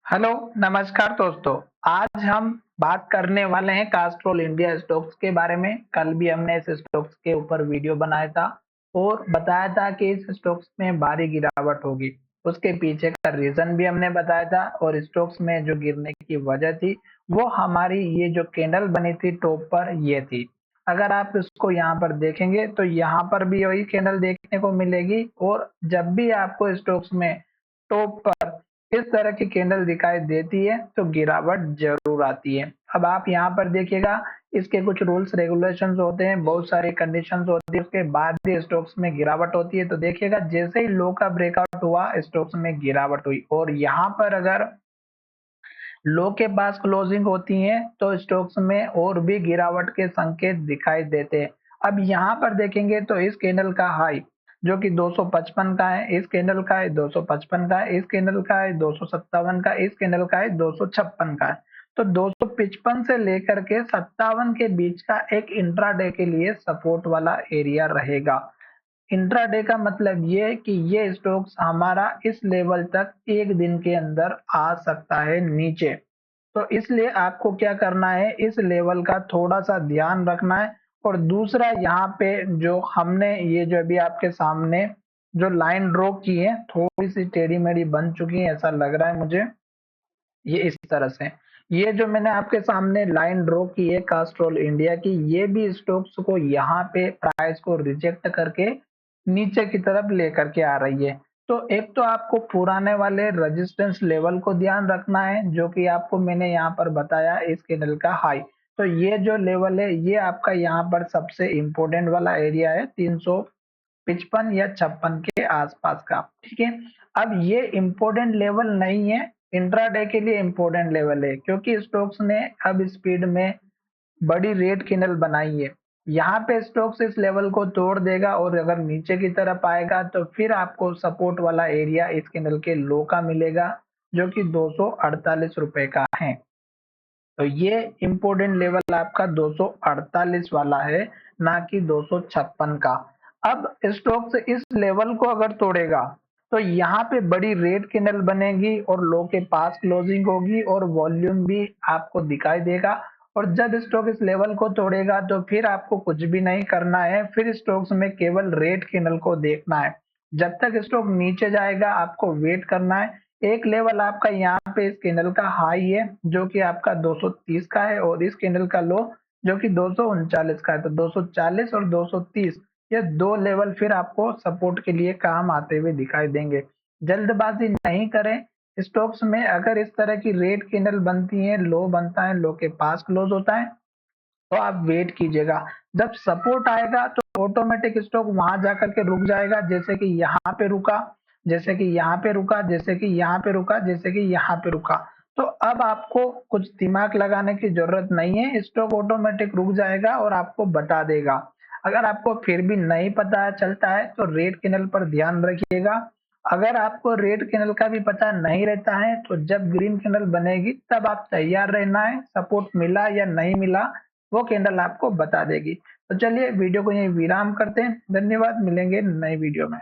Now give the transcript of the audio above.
Hello, नमस्कार दोस्तों। आज हम बात करने वाले हैं कास्ट्रोल इंडिया स्टॉक्स के बारे में। कल भी हमने इस स्टॉक्स के ऊपर वीडियो बनाया था और बताया था कि इस स्टॉक्स में भारी गिरावट होगी। उसके पीछे का रीजन भी हमने बताया था और स्टॉक्स में जो गिरने की वजह थी, वो हमारी ये जो कैंडल बनी थी टॉप पर ये थी। अगर आप इसको यहाँ पर देखेंगे तो यहाँ पर भी वही कैंडल देखने को मिलेगी और जब भी आपको स्टॉक्स में टॉप पर इस तरह की कैंडल दिखाई देती है तो गिरावट जरूर आती है। अब आप यहाँ पर देखिएगा, इसके कुछ रूल्स रेगुलेशंस होते हैं, बहुत सारी कंडीशंस होती है, उसके बाद भी स्टॉक्स में गिरावट होती है। तो देखिएगा, जैसे ही लो का ब्रेकआउट हुआ स्टॉक्स में गिरावट हुई और यहाँ पर अगर लो के पास क्लोजिंग होती है तो स्टॉक्स में और भी गिरावट के संकेत दिखाई देते हैं। अब यहाँ पर देखेंगे तो इस कैंडल का हाई जो कि 255 का है, इस कैंडल का है 255 का है, इस कैंडल का है 257 का, इस कैंडल का है 256 का है। तो 255 से लेकर के 57 के बीच का एक इंट्राडे के लिए सपोर्ट वाला एरिया रहेगा। इंट्राडे का मतलब ये है कि ये स्टॉक्स हमारा इस लेवल तक एक दिन के अंदर आ सकता है नीचे। तो इसलिए आपको क्या करना है, इस लेवल का थोड़ा सा ध्यान रखना है। और दूसरा, यहाँ पे जो हमने ये जो अभी आपके सामने जो लाइन ड्रॉ की है, थोड़ी सी टेढ़ी मेढ़ी बन चुकी है ऐसा लग रहा है मुझे। ये इस तरह से, ये जो मैंने आपके सामने लाइन ड्रॉ की है कास्ट्रोल इंडिया की, ये भी स्टॉक्स को यहाँ पे प्राइस को रिजेक्ट करके नीचे की तरफ लेकर के आ रही है। तो एक तो आपको पुराने वाले रेजिस्टेंस लेवल को ध्यान रखना है जो कि आपको मैंने यहाँ पर बताया, इस कैंडल का हाई। तो ये जो लेवल है ये आपका यहाँ पर सबसे इंपॉर्टेंट वाला एरिया है, 355 या 56 के आसपास का। ठीक है, अब ये इंपॉर्टेंट लेवल नहीं है, इंट्राडे के लिए इंपॉर्टेंट लेवल है क्योंकि स्टॉक्स ने अब स्पीड में बड़ी रेड कैंडल बनाई है। यहाँ पे स्टॉक्स इस लेवल को तोड़ देगा और अगर नीचे की तरफ आएगा तो फिर आपको सपोर्ट वाला एरिया इस कैंडल के लो का मिलेगा जो कि 248 रुपए का है। तो ये इम्पोर्टेंट लेवल आपका 248 वाला है, ना कि 256 का। अब स्टॉक्स इस लेवल को अगर तोड़ेगा तो यहाँ पे बड़ी रेड कैंडल बनेगी और लो के पास क्लोजिंग होगी और वॉल्यूम भी आपको दिखाई देगा। और जब स्टॉक इस लेवल को तोड़ेगा तो फिर आपको कुछ भी नहीं करना है, फिर स्टॉक्स में केवल रेड कैंडल को देखना है। जब तक स्टॉक नीचे जाएगा आपको वेट करना है। एक लेवल आपका यहाँ पे इस कैंडल का हाई है जो कि आपका 230 का है और इस कैंडल का लो जो कि 239 का है। तो 240 और 230 ये दो लेवल फिर आपको सपोर्ट के लिए काम आते हुए दिखाई देंगे। जल्दबाजी नहीं करें। स्टॉक्स में अगर इस तरह की रेड कैंडल बनती है, लो बनता है, लो के पास क्लोज होता है, तो आप वेट कीजिएगा। जब सपोर्ट आएगा तो ऑटोमेटिक स्टॉक वहां जाकर के रुक जाएगा, जैसे कि यहाँ पे रुका, जैसे कि यहाँ पे रुका, जैसे कि यहाँ पे रुका, जैसे कि यहाँ पे रुका। तो अब आपको कुछ दिमाग लगाने की जरूरत नहीं है, स्टॉक ऑटोमेटिक रुक जाएगा और आपको बता देगा। अगर आपको फिर भी नहीं पता चलता है तो रेड कैंडल पर ध्यान रखिएगा। अगर आपको रेड कैंडल का भी पता नहीं रहता है तो जब ग्रीन कैंडल बनेगी तब आप तैयार रहना है, सपोर्ट मिला या नहीं मिला वो कैंडल आपको बता देगी। तो चलिए वीडियो को यहीं विराम करते हैं। धन्यवाद, मिलेंगे नई वीडियो में।